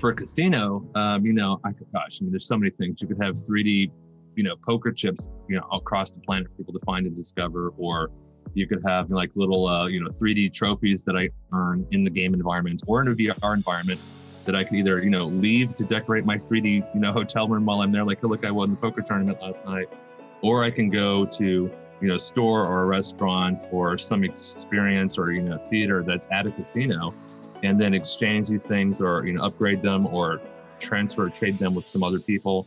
for a casino, there's so many things. You could have 3D, poker chips, across the planet for people to find and discover, or you could have like little, 3D trophies that I earn in the game environment or in a VR environment that I could either, leave to decorate my 3D, hotel room while I'm there. Like, look, I won the poker tournament last night. Or I can go to, a store or a restaurant or some experience or, theater that's at a casino, and then exchange these things or, upgrade them or transfer or trade them with some other people.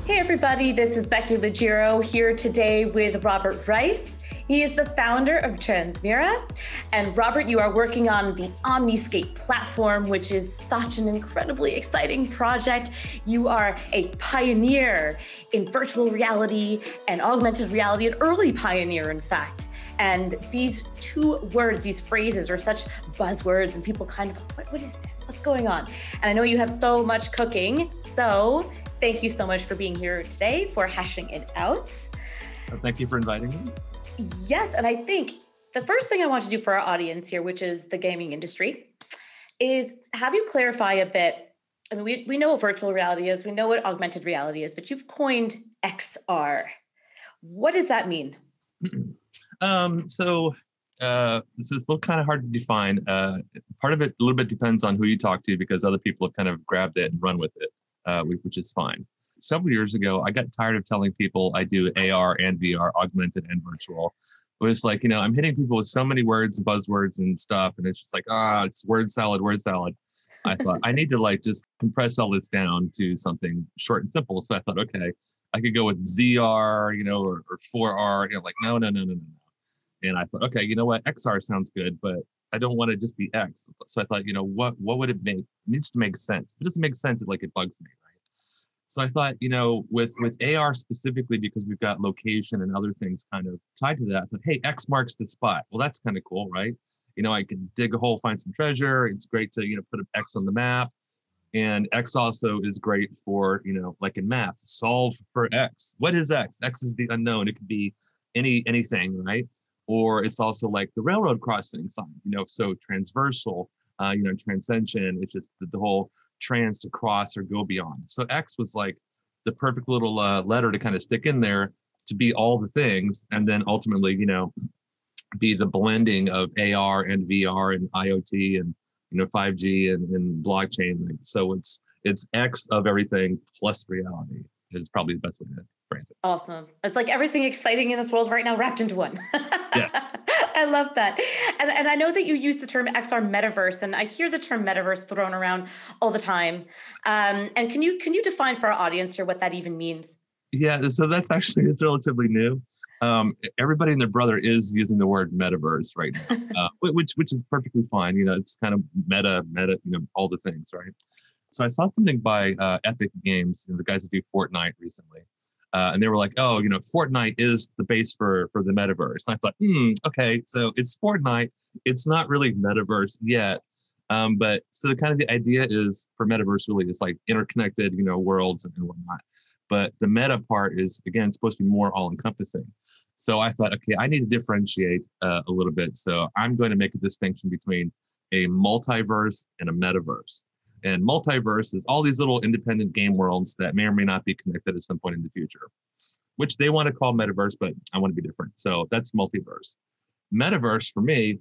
Hey everybody, this is Becky Liggero here today with Robert Rice. He is the founder of Transmira. And Robert, you are working on the Omniscape platform, which is such an incredibly exciting project. You are a pioneer in virtual reality and augmented reality, an early pioneer, in fact. And these two words, these phrases are such buzzwords and people kind of, what is this? What's going on? And I know you have so much cooking. So thank you so much for being here today, for hashing it out. Well, thank you for inviting me. Yes, and I think the first thing I want to do for our audience here, which is the gaming industry, is have you clarify a bit. I mean, we know what virtual reality is, we know what augmented reality is, but you've coined XR. What does that mean? So it's a little kind of hard to define. Part of it a little bit depends on who you talk to, because other people have kind of grabbed it and run with it, which is fine. Several years ago, I got tired of telling people I do AR and VR, augmented and virtual. It was like, I'm hitting people with so many words, buzzwords and stuff. And it's just like, it's word salad, word salad. I thought I need to just compress all this down to something short and simple. So I thought, okay, I could go with ZR, or 4R, no. And I thought, okay, you know what? XR sounds good, but I don't want to just be X. So I thought, what would it make? It needs to make sense. If it doesn't make sense, it bugs me, right? So I thought, with AR specifically, because we've got location and other things kind of tied to that, I thought, hey, X marks the spot. Well, that's kind of cool, right? I can dig a hole, find some treasure. It's great to, put an X on the map. And X also is great for, like in math, solve for X. What is X? X is the unknown. It could be anything, right? Or it's also like the railroad crossing sign, so transversal, transcension. It's just the whole trans to cross or go beyond. So X was like the perfect little letter to kind of stick in there to be all the things, and then ultimately, be the blending of AR and VR and IoT and 5G and blockchain. So it's X of everything plus reality is probably the best way to phrase it. Awesome. It's like everything exciting in this world right now wrapped into one. Yeah. I love that. And I know that you use the term XR Metaverse, and I hear the term Metaverse thrown around all the time. And can you define for our audience here what that even means? Yeah, so it's relatively new. Everybody and their brother is using the word Metaverse right now, which is perfectly fine. It's kind of meta, all the things, right? So I saw something by Epic Games, the guys that do Fortnite recently. And they were like, Fortnite is the base for the Metaverse. And I thought, okay, so it's Fortnite. It's not really Metaverse yet. But so the idea is for Metaverse really is like interconnected, worlds and whatnot. But the meta part is, again, supposed to be more all-encompassing. So I thought, okay, I need to differentiate a little bit. So I'm going to make a distinction between a multiverse and a metaverse. And multiverse is all these little independent game worlds that may or may not be connected at some point in the future, which they want to call metaverse, but I want to be different. So that's multiverse. Metaverse for me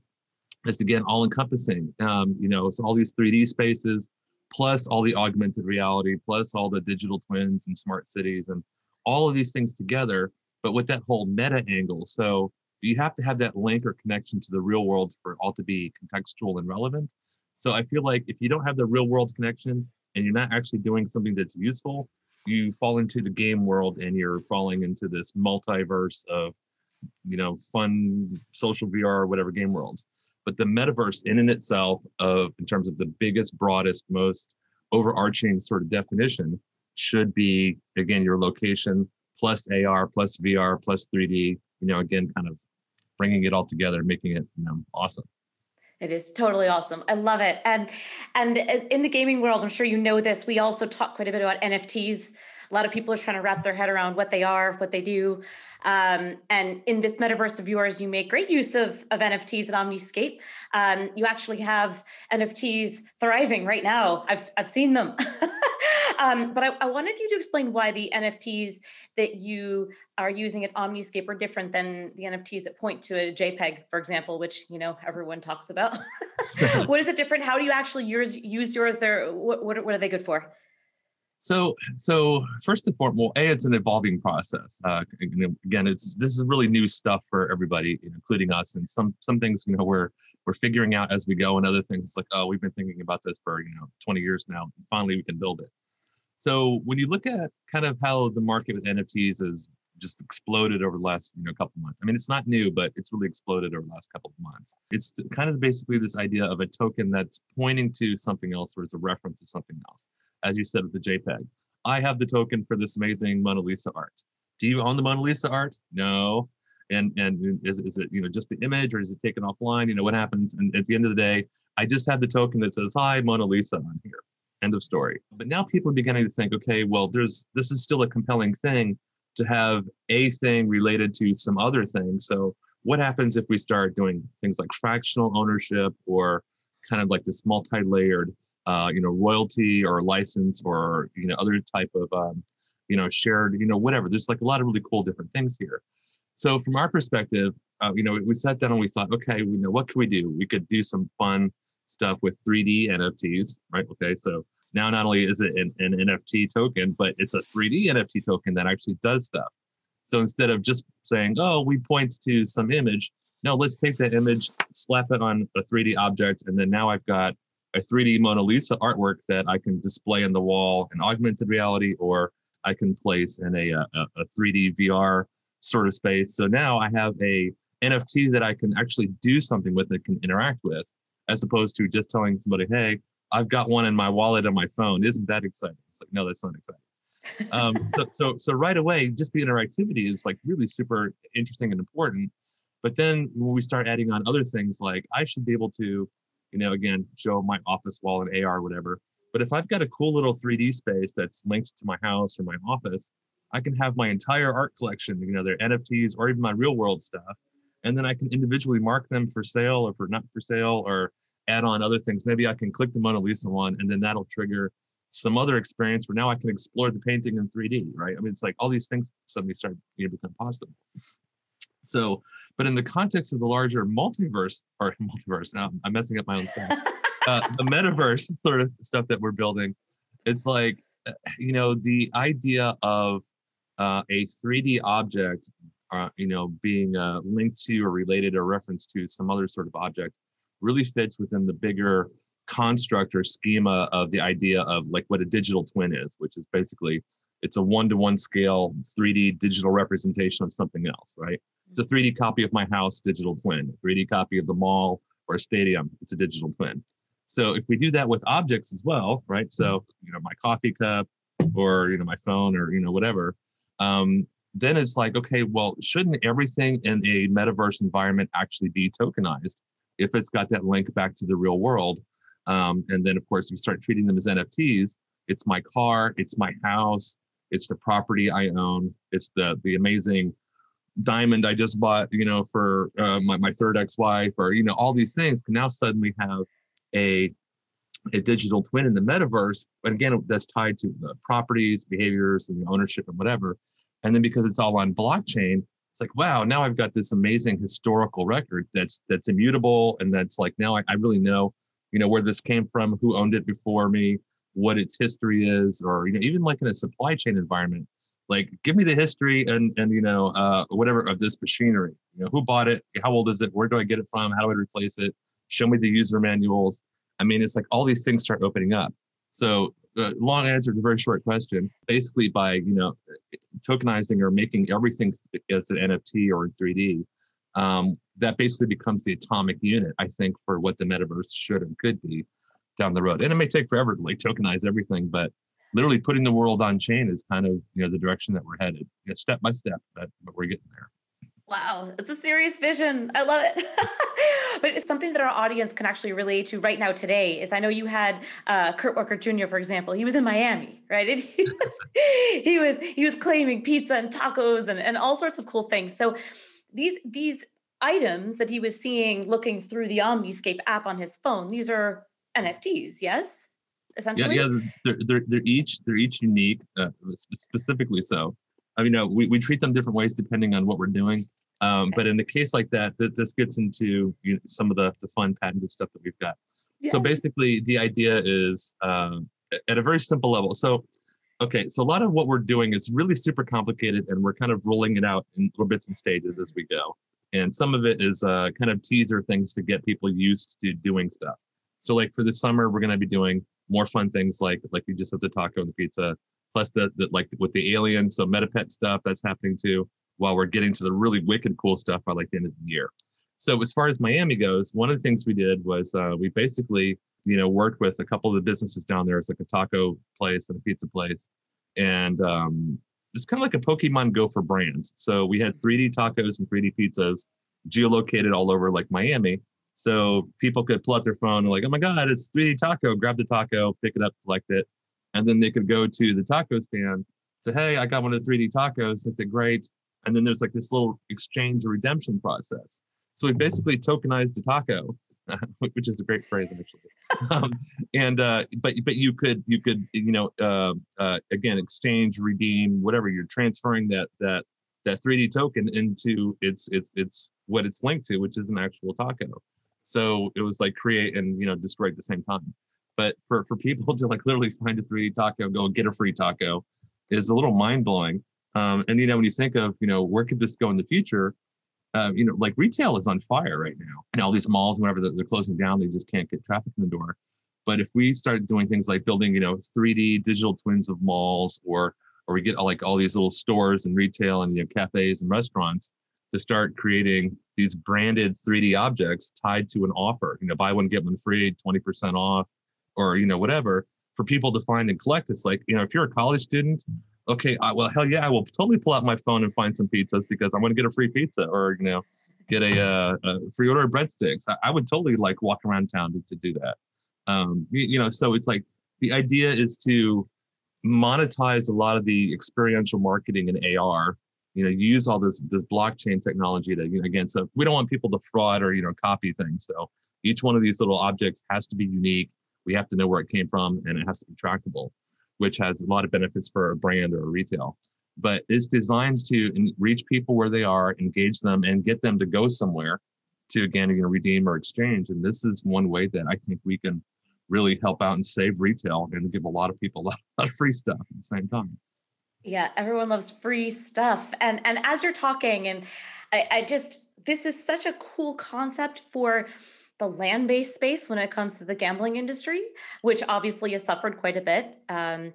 is, again, all encompassing. It's all these 3D spaces, plus all the augmented reality, plus all the digital twins and smart cities and all of these things together, but with that whole meta angle. So you have to have that link or connection to the real world for it all to be contextual and relevant. So I feel like if you don't have the real world connection and you're not actually doing something that's useful, you fall into the game world and you're falling into this multiverse of, fun social VR or whatever game worlds. But the metaverse in and itself, in terms of the biggest, broadest, most overarching sort of definition, should be, again, your location plus AR plus VR plus 3D, again, kind of bringing it all together, making it, awesome. It is totally awesome. I love it. And in the gaming world, I'm sure you know this, we also talk quite a bit about NFTs, A lot of people are trying to wrap their head around what they are, what they do. And in this metaverse of yours, you make great use of NFTs at Omniscape. You actually have NFTs thriving right now. I've seen them. But I wanted you to explain why the NFTs that you are using at Omniscape are different than the NFTs that point to a JPEG, for example, which, you know, everyone talks about. What is it different? How do you actually use yours there? What are they good for? So first and foremost, it's an evolving process. Again, this is really new stuff for everybody, including us. And some things, we're figuring out as we go, and other things it's like, oh, we've been thinking about this for 20 years now. Finally, we can build it. So when you look at kind of how the market with NFTs has just exploded over the last couple months. I mean, it's not new, but it's really exploded over the last couple of months. It's kind of basically this idea of a token that's pointing to something else, or it's a reference to something else. As you said with the JPEG, I have the token for this amazing Mona Lisa art. Do you own the Mona Lisa art? No. And is it just the image, or is it taken offline? What happens? And at the end of the day, I just have the token that says, hi, Mona Lisa on here. End of story. But now people are beginning to think, okay, well, this is still a compelling thing to have a thing related to some other thing. So what happens if we start doing things like fractional ownership, or kind of like this multi-layered royalty or license, or other type of shared whatever. There's like a lot of really cool different things here. So from our perspective, we sat down and we thought, okay, what can we do? We could do some fun stuff with 3D NFTs, right? Okay, so now not only is it an NFT token, but it's a 3D NFT token that actually does stuff. So instead of just saying, oh, we point to some image, no, let's take that image, slap it on a 3D object, and then now I've got a 3D Mona Lisa artwork that I can display on the wall in augmented reality, or I can place in a 3D VR sort of space. So now I have a NFT that I can actually do something with, that can interact with, as opposed to just telling somebody, hey, I've got one in my wallet on my phone. Isn't that exciting? It's like, no, that's not exciting. So right away, just the interactivity is like really super interesting and important. But then when we start adding on other things, like I should be able to, again, show my office wall in AR or whatever. But if I've got a cool little 3D space that's linked to my house or my office, I can have my entire art collection, their NFTs or even my real world stuff. And then I can individually mark them for sale or for not for sale, or add on other things. Maybe I can click the Mona Lisa one, and then that'll trigger some other experience where now I can explore the painting in 3D, right? I mean, it's like all these things suddenly start become possible. So, but in the context of the larger multiverse, now I'm messing up my own stuff, the metaverse sort of stuff that we're building, it's like, the idea of a 3D object, being linked to or related or reference to some other sort of object really fits within the bigger construct or schema of the idea of like what a digital twin is, which is basically, it's a 1-to-1 scale 3D digital representation of something else, right? It's a 3D copy of my house, digital twin. A 3D copy of the mall or a stadium, it's a digital twin. So if we do that with objects as well, right? So, my coffee cup, or, my phone, or, whatever, then it's like, okay, well, shouldn't everything in a metaverse environment actually be tokenized if it's got that link back to the real world? And then, of course, we start treating them as NFTs. It's my car, it's my house, it's the property I own, it's the amazing diamond I just bought, for my third ex-wife, or, all these things can now suddenly have a digital twin in the metaverse. But again, that's tied to the properties, behaviors, and ownership and whatever. And then because it's all on blockchain, it's like, wow, now I've got this amazing historical record that's immutable. And that's like, now I really know, where this came from, who owned it before me, what its history is, or, even like in a supply chain environment, like give me the history and whatever of this machinery, who bought it, how old is it, where do I get it from, how do I replace it, show me the user manuals. I mean, it's like all these things start opening up. So long answer to a very short question. Basically, by tokenizing or making everything as an NFT or in 3D, that basically becomes the atomic unit, I think, for what the metaverse should and could be down the road. And it may take forever to like tokenize everything, but literally putting the world on chain is kind of the direction that we're headed. Step by step, but we're getting there. Wow, it's a serious vision. I love it. But it's something that our audience can actually relate to right now today. Is I know you had Kurt Walker Jr., for example. He was in Miami, right? And he was claiming pizza and tacos and all sorts of cool things. So these items that he was seeing looking through the Omniscape app on his phone, these are NFTs, yes, Yeah, essentially. yeah, they're each unique, specifically so. I mean, no, we treat them different ways depending on what we're doing. Okay. But in the case like that, this gets into some of the fun patented stuff that we've got. So Yes. basically, the idea is at a very simple level. So, okay, so a lot of what we're doing is really super complicated, and we're kind of rolling it out in little bits and stages as we go. And some of it is kind of teaser things to get people used to doing stuff. So, like for the summer, we're going to be doing more fun things like you just said, the taco and the pizza, plus the like with the alien, so metapet stuff that's happening too, while we're getting to the really wicked cool stuff by like the end of the year. So as far as Miami goes, one of the things we did was we basically, worked with a couple of the businesses down there. It's like a taco place and a pizza place. And it's kind of like a Pokemon Go for brands. So we had 3D tacos and 3D pizzas geolocated all over like Miami. So people could pull out their phone and like, oh my God, it's 3D taco, grab the taco, pick it up, collect it. And then they could go to the taco stand, say, hey, I got one of the 3D tacos. They said, great. And then there's like this little exchange or redemption process. So we basically tokenized the taco, which is a great phrase actually. And but you could again exchange, redeem, whatever. You're transferring that 3D token into it's what it's linked to, which is an actual taco. So it was like create and destroy at the same time. But for people to like literally find a 3D taco, go get a free taco, is a little mind blowing. And when you think of where could this go in the future, like retail is on fire right now. And all these malls, whenever they're closing down, they just can't get traffic in the door. But if we start doing things like building 3D digital twins of malls, or we get like all these little stores and retail and cafes and restaurants to start creating these branded 3D objects tied to an offer, buy one get one free, 20% off, or whatever, for people to find and collect. It's like, if you're a college student, okay, well, hell yeah, I will totally pull out my phone and find some pizzas because I want to get a free pizza, or get a free order of breadsticks. I would totally like walk around town to do that. So it's like the idea is to monetize a lot of the experiential marketing in AR. Use all this blockchain technology to again. So we don't want people to fraud or copy things. So each one of these little objects has to be unique. We have to know where it came from, and it has to be trackable, which has a lot of benefits for a brand or a retail. But it's designed to reach people where they are, engage them, and get them to go somewhere to, again, redeem or exchange. And this is one way that I think we can really help out and save retail and give a lot of people a lot of free stuff at the same time. Yeah, everyone loves free stuff. And as you're talking, and I just this is such a cool concept for the land-based space when it comes to the gambling industry, which obviously has suffered quite a bit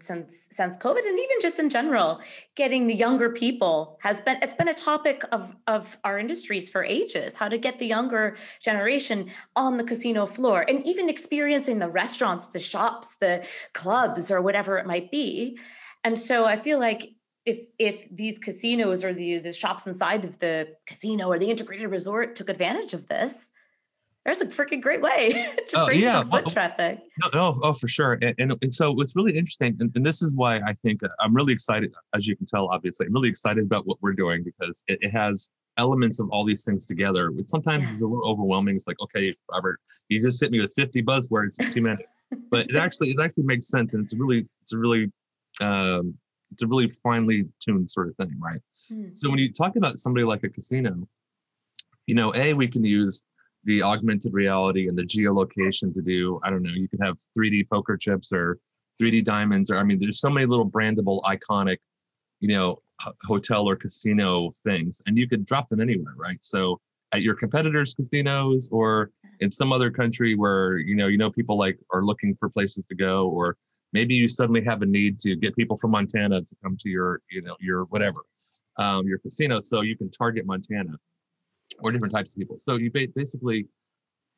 since COVID, and even just in general, getting the younger people it's been a topic of our industries for ages, how to get the younger generation on the casino floor and even experiencing the restaurants, the shops, the clubs, or whatever it might be. And so I feel like if these casinos or the shops inside of the casino or the integrated resort took advantage of this, there's a freaking great way to Oh bring yeah, some foot traffic. no, for sure. And so what's really interesting, and this is why I think I'm really excited, as you can tell, obviously, I'm really excited about what we're doing because it has elements of all these things together, which sometimes Yeah. is a little overwhelming. It's like, okay, Robert, you just hit me with 50 buzzwords, it's too many. But it actually makes sense, and it's a really finely tuned sort of thing, right? Hmm. So when you talk about somebody like a casino, we can use the augmented reality and the geolocation to do, I don't know, you could have 3D poker chips or 3D diamonds, or I mean, there's so many little brandable, iconic, hotel or casino things, and you could drop them anywhere, right? So at your competitors' casinos, or in some other country where people like are looking for places to go, or maybe you suddenly have a need to get people from Montana to come to your whatever, your casino, so you can target Montana or different types of people. So you basically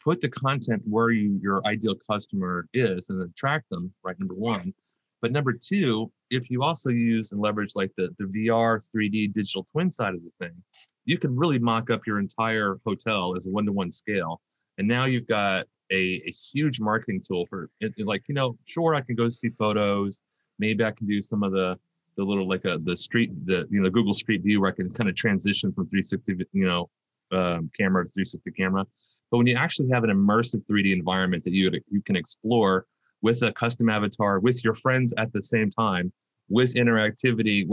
put the content where your ideal customer is and attract them, right? Number one. But number two, if you also use and leverage like the VR 3D digital twin side of the thing, you can really mock up your entire hotel as a one-to-one scale. And now you've got a huge marketing tool for it. Like, sure, I can go see photos. Maybe I can do some of the little, like the Google Street View, where I can kind of transition from 360, camera to 360 camera. But when you actually have an immersive 3D environment that you can explore with a custom avatar, with your friends at the same time, with interactivity,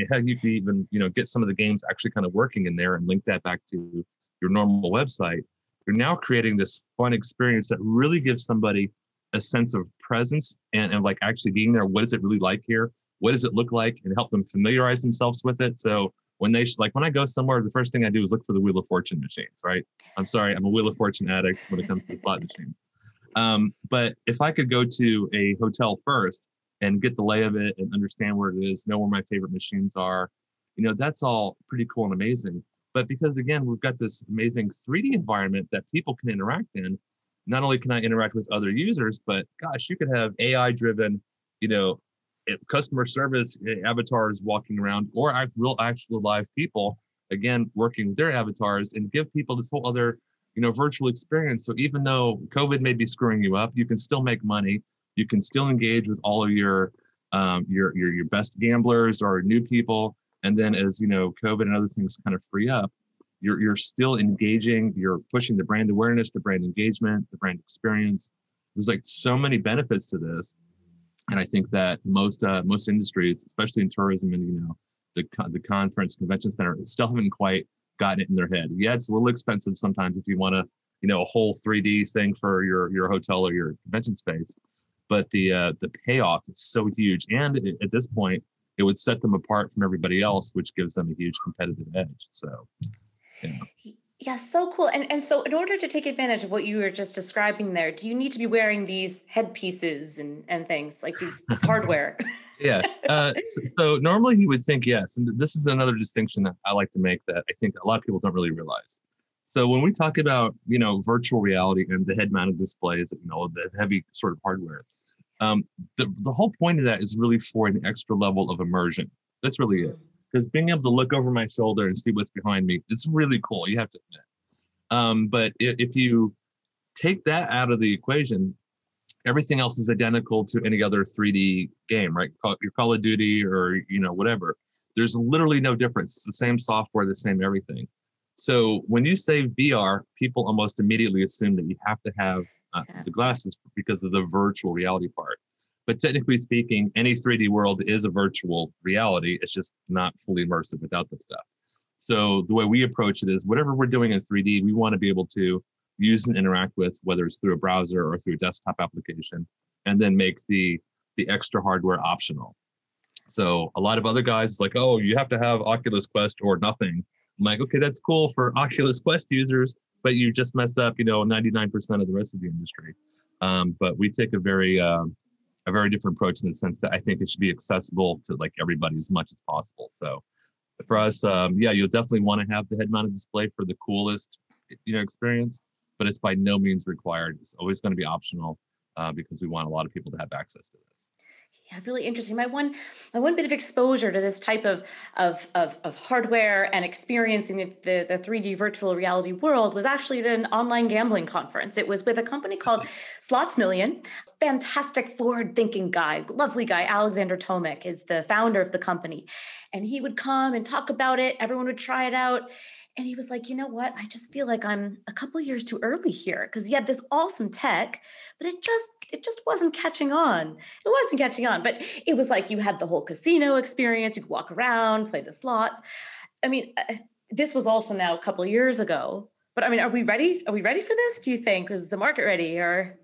heck, you could even, get some of the games actually kind of working in there and link that back to your normal website. You're now creating this fun experience that really gives somebody a sense of presence and like actually being there. What is it really like here? What does it look like? And help them familiarize themselves with it. So when I go somewhere, the first thing I do is look for the Wheel of Fortune machines, right? I'm sorry, I'm a Wheel of Fortune addict when it comes to slot machines. But if I could go to a hotel first and get the lay of it and understand where it is, know where my favorite machines are, that's all pretty cool and amazing. But because, again, we've got this amazing 3D environment that people can interact in, not only can I interact with other users, but gosh, you could have AI-driven, customer service avatars walking around, or real actual live people, again, working with their avatars, and give people this whole other, virtual experience. So even though COVID may be screwing you up, you can still make money. You can still engage with all of your best gamblers or new people. And then as COVID and other things kind of free up, you're still engaging, you're pushing the brand awareness, the brand engagement, the brand experience. There's like so many benefits to this. And I think that most industries, especially in tourism and the conference convention center, still haven't quite gotten it in their head. Yeah, it's a little expensive sometimes if you want to, a whole 3D thing for your hotel or your convention space. But the payoff is so huge, and at this point, it would set them apart from everybody else, which gives them a huge competitive edge. So, Yeah, so cool. And so in order to take advantage of what you were just describing there, do you need to be wearing these headpieces and things like this hardware? Yeah. So normally you would think yes. And this is another distinction that I like to make that I think a lot of people don't really realize. So when we talk about, virtual reality and the head-mounted displays, the heavy sort of hardware, the whole point of that is really for an extra level of immersion. That's really it. Because being able to look over my shoulder and see what's behind me, it's really cool, you have to admit. But if you take that out of the equation, everything else is identical to any other 3D game, right? Your Call of Duty or, whatever. There's literally no difference. It's the same software, the same everything. So when you say VR, people almost immediately assume that you have to have the glasses because of the virtual reality part. But technically speaking, any 3D world is a virtual reality. It's just not fully immersive without the stuff. So the way we approach it is whatever we're doing in 3D, we want to be able to use and interact with, whether it's through a browser or through a desktop application, and then make the extra hardware optional. So a lot of other guys like, oh, you have to have Oculus Quest or nothing. I'm like, okay, that's cool for Oculus Quest users, but you just messed up, 99% of the rest of the industry. But we take a very different approach in the sense that I think it should be accessible to like everybody as much as possible. So for us, you'll definitely want to have the head-mounted display for the coolest, experience, but it's by no means required. It's always going to be optional because we want a lot of people to have access to this. Yeah, really interesting. My one bit of exposure to this type of hardware and experiencing the 3D virtual reality world was actually at an online gambling conference. It was with a company called Slots Million. Fantastic forward-thinking guy, lovely guy. Alexander Tomek is the founder of the company. And he would come and talk about it. Everyone would try it out. And he was like, you know what? I just feel like I'm a couple of years too early here because he had this awesome tech, but it just wasn't catching on. It wasn't catching on, but it was like you had the whole casino experience. You could walk around, play the slots. I mean, this was also now a couple of years ago, but I mean, are we ready? Are we ready for this? Do you think? Is the market ready? Or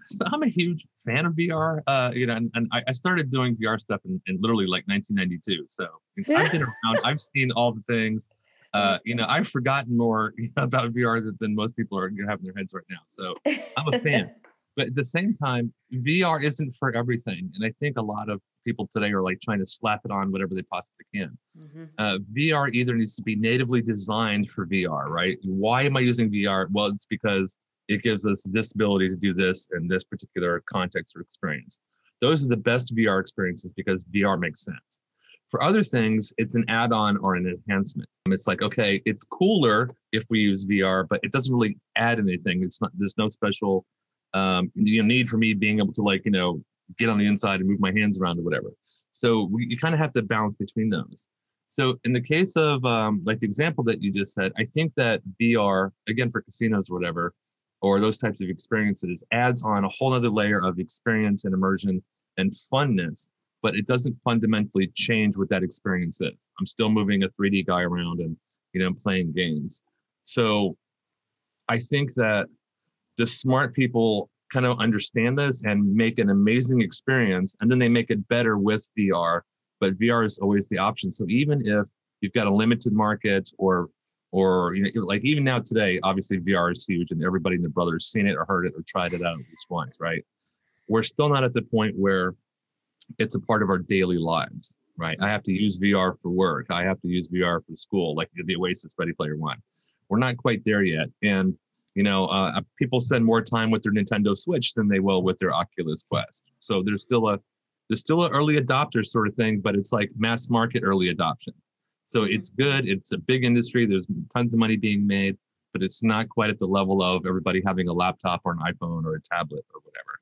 so I'm a huge fan of VR, and I started doing VR stuff in literally like 1992. So I've been around. I've seen all the things. I've forgotten more about VR than most people are having their heads right now. So I'm a fan. But at the same time, VR isn't for everything. And I think a lot of people today are like trying to slap it on whatever they possibly can. Mm-hmm. VR either needs to be natively designed for VR, right? Why am I using VR? Well, it's because it gives us this ability to do this in this particular context or experience. Those are the best VR experiences because VR makes sense. For other things, it's an add-on or an enhancement. It's like, okay, it's cooler if we use VR, but it doesn't really add anything. It's not, there's no special need for me being able to like, get on the inside and move my hands around or whatever. So you kind of have to balance between those. So in the case of like the example that you just said, I think that VR, again, for casinos or whatever, or those types of experiences, adds on a whole other layer of experience and immersion and funness, but it doesn't fundamentally change what that experience is. I'm still moving a 3D guy around and, playing games. So I think that the smart people kind of understand this and make an amazing experience, and then they make it better with VR, but VR is always the option. So even if you've got a limited market or like even now today, obviously VR is huge and everybody and their brother has seen it or heard it or tried it out at least once, right? We're still not at the point where it's a part of our daily lives, right? I have to use VR for work. I have to use VR for school, like the Oasis Ready Player One. We're not quite there yet. And, people spend more time with their Nintendo Switch than they will with their Oculus Quest. So there's still an early adopter sort of thing, but it's like mass market early adoption. So it's good. It's a big industry. There's tons of money being made, but it's not quite at the level of everybody having a laptop or an iPhone or a tablet or whatever.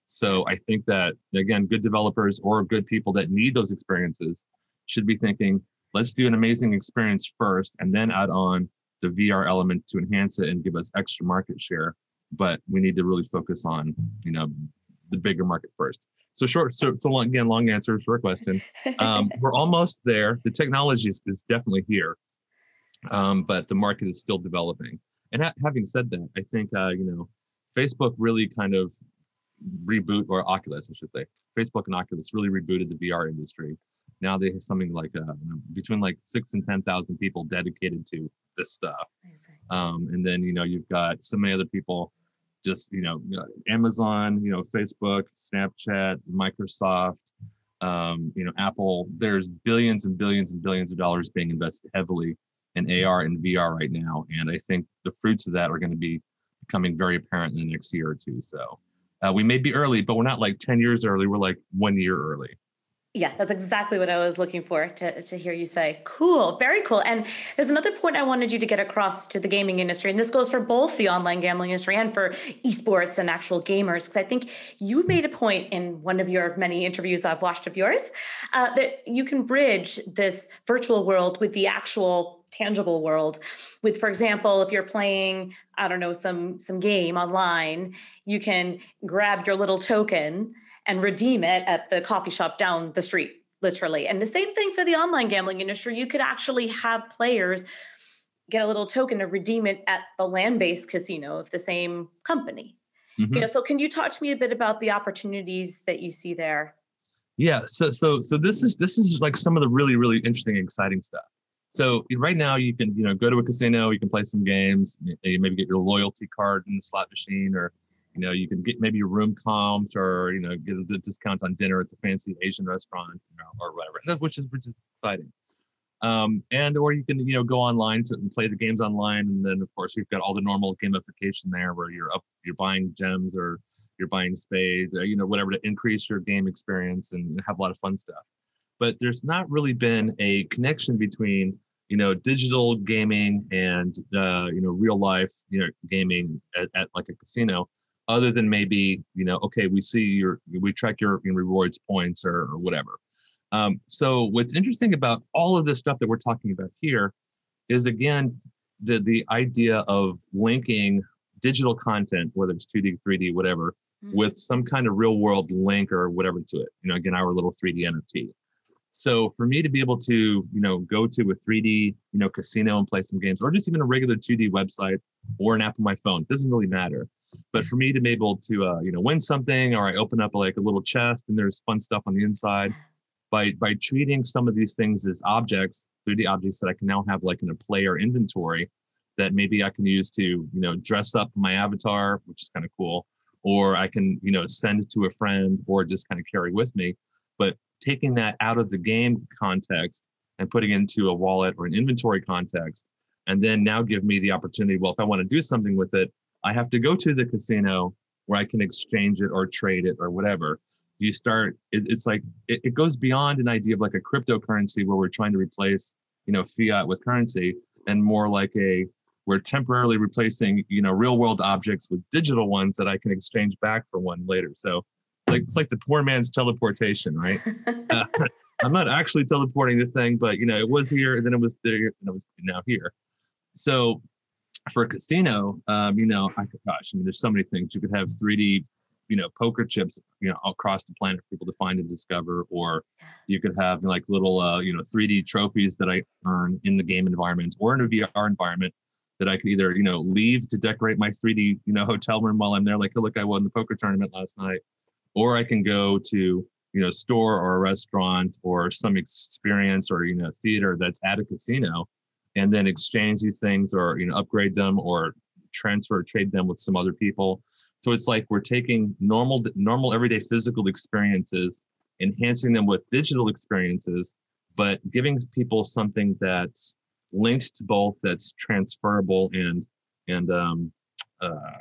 So I think that, again, good developers or good people that need those experiences should be thinking, let's do an amazing experience first and then add on the VR element to enhance it and give us extra market share. But we need to really focus on, the bigger market first. So long answer, short question. We're almost there. The technology is definitely here, but the market is still developing. And having said that, I think, Facebook really kind of or Oculus, I should say. Facebook and Oculus really rebooted the VR industry. Now they have something like between like 6,000 and 10,000 people dedicated to this stuff. And then, you've got so many other people, just, Amazon, Facebook, Snapchat, Microsoft, Apple. There's billions and billions and billions of dollars being invested heavily in AR and VR right now. And I think the fruits of that are going to be becoming very apparent in the next year or two. So we may be early, but we're not like 10 years early. We're like 1 year early. Yeah, that's exactly what I was looking for to hear you say. Cool, very cool. And there's another point I wanted you to get across to the gaming industry, and this goes for both the online gambling industry and for esports and actual gamers, because I think you made a point in one of your many interviews I've watched of yours that you can bridge this virtual world with the actual tangible world. With, for example, if you're playing, I don't know, some game online, you can grab your little token and redeem it at the coffee shop down the street, literally. And the same thing for the online gambling industry. You could actually have players get a little token to redeem it at the land-based casino of the same company. Mm-hmm. So can you talk to me a bit about the opportunities that you see there? Yeah. So this is like some of the really, really interesting, exciting stuff. So right now you can, go to a casino, you can play some games, you maybe get your loyalty card in the slot machine, or you can get maybe your room comped, or get a discount on dinner at the fancy Asian restaurant, or whatever, which is exciting. And or you can go online and play the games online, and then of course you've got all the normal gamification there, where you're buying gems or you're buying spades, or whatever, to increase your game experience and have a lot of fun stuff. But there's not really been a connection between digital gaming and real life gaming at like a casino, other than maybe okay, we track your rewards points or whatever. So what's interesting about all of this stuff that we're talking about here is, again, the idea of linking digital content, whether it's 2D, 3D, whatever, with some kind of real world link or whatever to it. Again, our little 3D NFT. So for me to be able to, go to a 3D, casino and play some games, or just even a regular 2D website or an app on my phone, doesn't really matter. But for me to be able to, win something, or I open up like a little chest and there's fun stuff on the inside, by treating some of these things as objects, 3D objects that I can now have like in a player inventory, that maybe I can use to, dress up my avatar, which is kind of cool, or I can, send it to a friend or just kind of carry with me. But taking that out of the game context and putting it into a wallet or an inventory context, and then now give me the opportunity, well, if I want to do something with it, I have to go to the casino where I can exchange it or trade it or whatever. it's like it goes beyond an idea of like a cryptocurrency where we're trying to replace, fiat with currency, and more like we're temporarily replacing, real world objects with digital ones that I can exchange back for one later. So it's like the poor man's teleportation, right? I'm not actually teleporting this thing, but it was here, and then it was there, and it was now here. So for a casino, there's so many things. You could have 3D, poker chips, across the planet for people to find and discover, or you could have like little, 3D trophies that I earn in the game environment or in a VR environment that I could either, leave to decorate my 3D, hotel room while I'm there. Like, look, I won the poker tournament last night. Or I can go to, store or a restaurant or some experience or, theater that's at a casino, and then exchange these things or, upgrade them or transfer or trade them with some other people. So it's like we're taking normal everyday physical experiences, enhancing them with digital experiences, but giving people something that's linked to both, that's transferable and I don't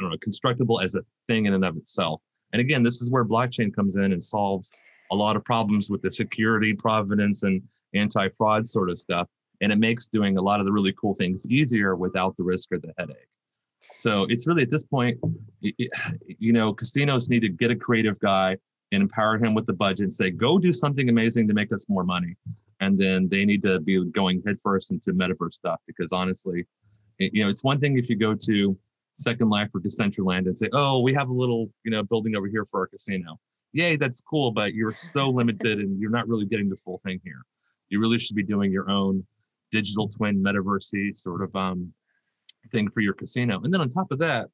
know, constructible as a thing in and of itself. And again, this is where blockchain comes in and solves a lot of problems with the security, provenance, and anti-fraud sort of stuff. And it makes doing a lot of the really cool things easier without the risk or the headache. So it's really at this point, casinos need to get a creative guy and empower him with the budget and say, go do something amazing to make us more money. And then they need to be going headfirst into Metaverse stuff, because honestly, it's one thing if you go to Second Life or Decentraland and say, oh, we have a little, building over here for our casino. Yay, that's cool, but you're so limited and you're not really getting the full thing here. You really should be doing your own digital twin metaverse sort of thing for your casino. And then on top of that,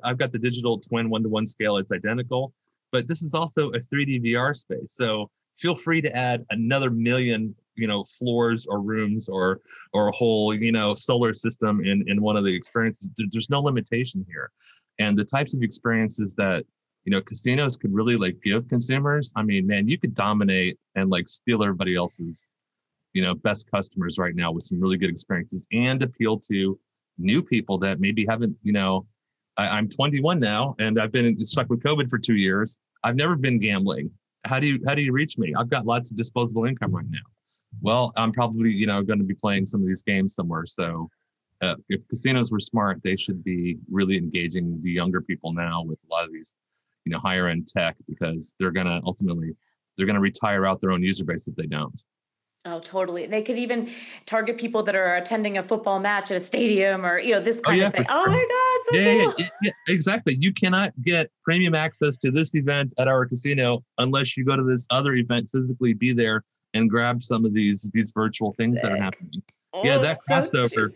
I've got the digital twin 1-to-1 scale. It's identical, but this is also a 3D VR space. So feel free to add another million, floors or rooms or a whole, solar system in one of the experiences. There's no limitation here. And the types of experiences that, casinos could really like give consumers, I mean, man, you could dominate and like steal everybody else's, best customers right now with some really good experiences, and appeal to new people that maybe haven't, I'm 21 now and I've been stuck with COVID for 2 years. I've never been gambling. How do you reach me? I've got lots of disposable income right now. Well, I'm probably, going to be playing some of these games somewhere. So if casinos were smart, they should be really engaging the younger people now with a lot of these, higher end tech, because they're going to retire out their own user base if they don't. Oh, totally. They could even target people that are attending a football match at a stadium or, this kind of thing. Sure. Oh my God, so cool. Yeah, exactly. You cannot get premium access to this event at our casino unless you go to this other event, physically be there and grab some of these virtual things that are happening. Oh, yeah, that crossover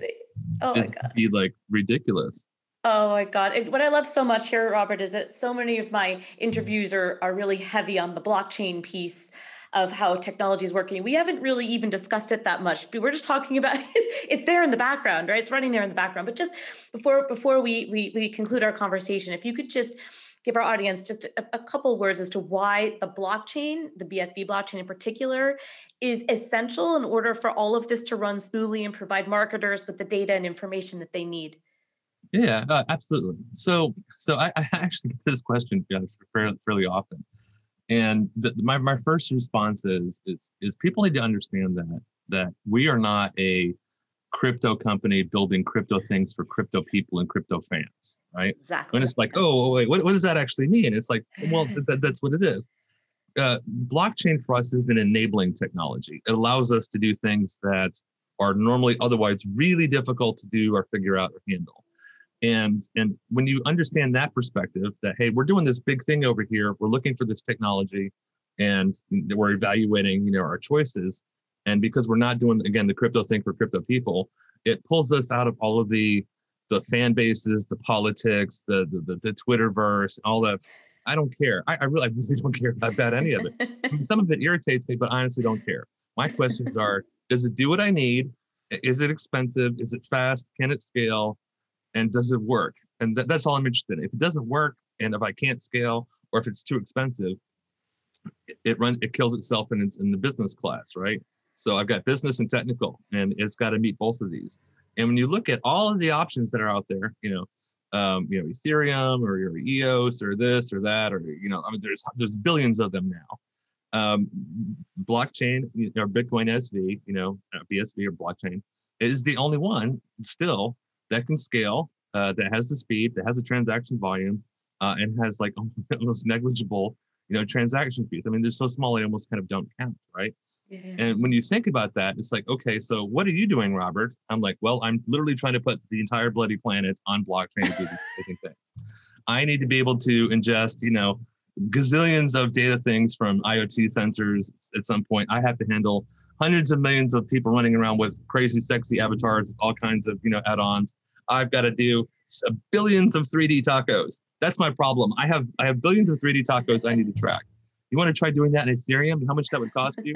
is be like ridiculous. Oh my God. What I love so much here, Robert, is that so many of my interviews are really heavy on the blockchain piece of how technology is working. We haven't really even discussed it that much. We're just talking about it's there in the background, right? It's running there in the background. But just before we conclude our conversation, if you could just give our audience just a couple words as to why the blockchain, the BSV blockchain in particular, is essential in order for all of this to run smoothly and provide marketers with the data and information that they need. Yeah, absolutely. So I actually get this question fairly often. And my first response is people need to understand that we are not a crypto company building crypto things for crypto people and crypto fans, right? Exactly. When it's like, oh wait, what does that actually mean? It's like, well, that's what it is. Blockchain for us is an enabling technology. It allows us to do things that are normally otherwise really difficult to do or figure out or handle. And when you understand that perspective, that, hey, we're doing this big thing over here, we're looking for this technology, and we're evaluating, our choices. And because we're not doing, again, the crypto thing for crypto people, it pulls us out of all of the fan bases, the politics, the Twitterverse, all that. I don't care. I really don't care about any of it. I mean, some of it irritates me, but I honestly don't care. My questions are, does it do what I need? Is it expensive? Is it fast? Can it scale? And does it work? And that's all I'm interested in. If it doesn't work, and if I can't scale, or if it's too expensive, it kills itself in the business class, right? So I've got business and technical, and it's got to meet both of these. And when you look at all of the options that are out there, Ethereum or your EOS or this or that, or, I mean, there's billions of them now. Blockchain, or Bitcoin SV, BSV or blockchain is the only one still that can scale, that has the speed, that has the transaction volume, and has like almost negligible, transaction fees. I mean, they're so small, they almost kind of don't count, right? Yeah. And when you think about that, it's like, okay, so what are you doing, Robert? I'm like, well, I'm literally trying to put the entire bloody planet on blockchain to do these amazing things. I need to be able to ingest, gazillions of data things from IoT sensors at some point. I have to handle hundreds of millions of people running around with crazy, sexy avatars, all kinds of, add-ons. I've got to do billions of 3D tacos. That's my problem. I have billions of 3D tacos I need to track. You want to try doing that in Ethereum? How much that would cost you?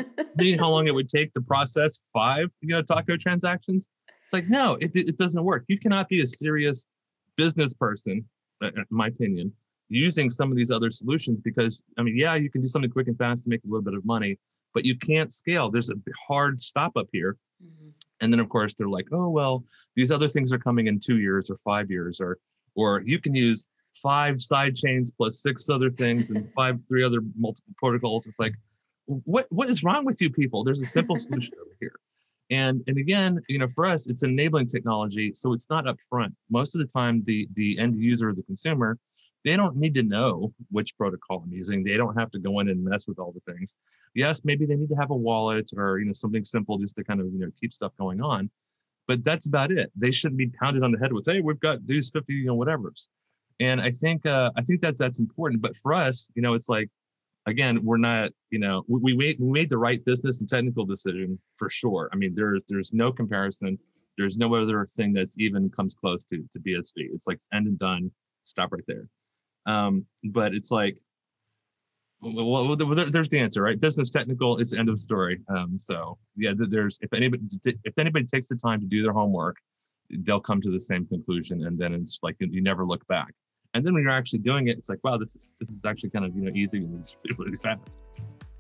How long it would take to process 5, taco transactions? It's like, no, it doesn't work. You cannot be a serious business person, in my opinion, using some of these other solutions, because, I mean, yeah, you can do something quick and fast to make a little bit of money, but you can't scale. There's a hard stop up here. Mm-hmm. And then, of course, they're like, oh, well, these other things are coming in 2 years or 5 years, or you can use 5 side chains plus 6 other things and 3 other multiple protocols. It's like, what is wrong with you people? There's a simple solution over here. And again, for us, it's enabling technology, so it's not upfront. Most of the time, the end user, the consumer, they don't need to know which protocol I'm using. They don't have to go in and mess with all the things. Yes, maybe they need to have a wallet or something simple just to kind of keep stuff going on, but that's about it. They shouldn't be pounded on the head with, hey, we've got these 50 whatevers. And I think that's important. But for us, it's like, again, we're not, we made the right business and technical decision for sure. I mean, there's no comparison. There's no other thing that's even comes close to BSV. It's like end and done, stop right there. But it's like, well, there's the answer, right? Business technical is the end of the story. So yeah, if anybody takes the time to do their homework, they'll come to the same conclusion, and then it's like you never look back. And then when you're actually doing it, it's like, wow, this is actually kind of easy and it's really fast.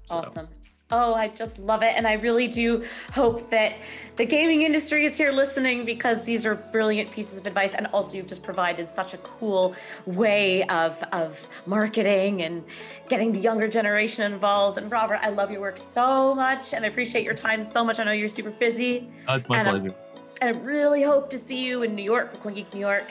So. Awesome. Oh, I just love it. And I really do hope that the gaming industry is here listening, because these are brilliant pieces of advice. And also you've just provided such a cool way of marketing and getting the younger generation involved. And Robert, I love your work so much and I appreciate your time so much. I know you're super busy. Oh, it's my pleasure. I really hope to see you in New York for CoinGeek New York.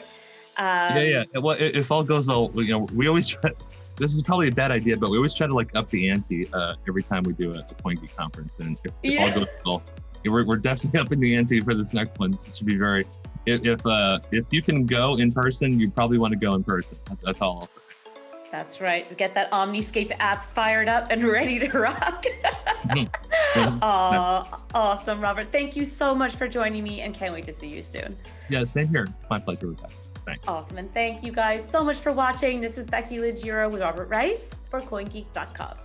Yeah. Well, if all goes well, we always try. This is probably a bad idea, but we always try to up the ante every time we do a CoinGeek conference. And if all goes well, we're definitely up in the ante for this next one. It should be very. If you can go in person, you probably want to go in person. That's all I'll say. That's right. We get that Omniscape app fired up and ready to rock. Awesome, Robert. Thank you so much for joining me, and can't wait to see you soon. Yeah, same here. My pleasure with that. Thanks. Awesome. And thank you guys so much for watching. This is Becky Liggero with Robert Rice for CoinGeek.com.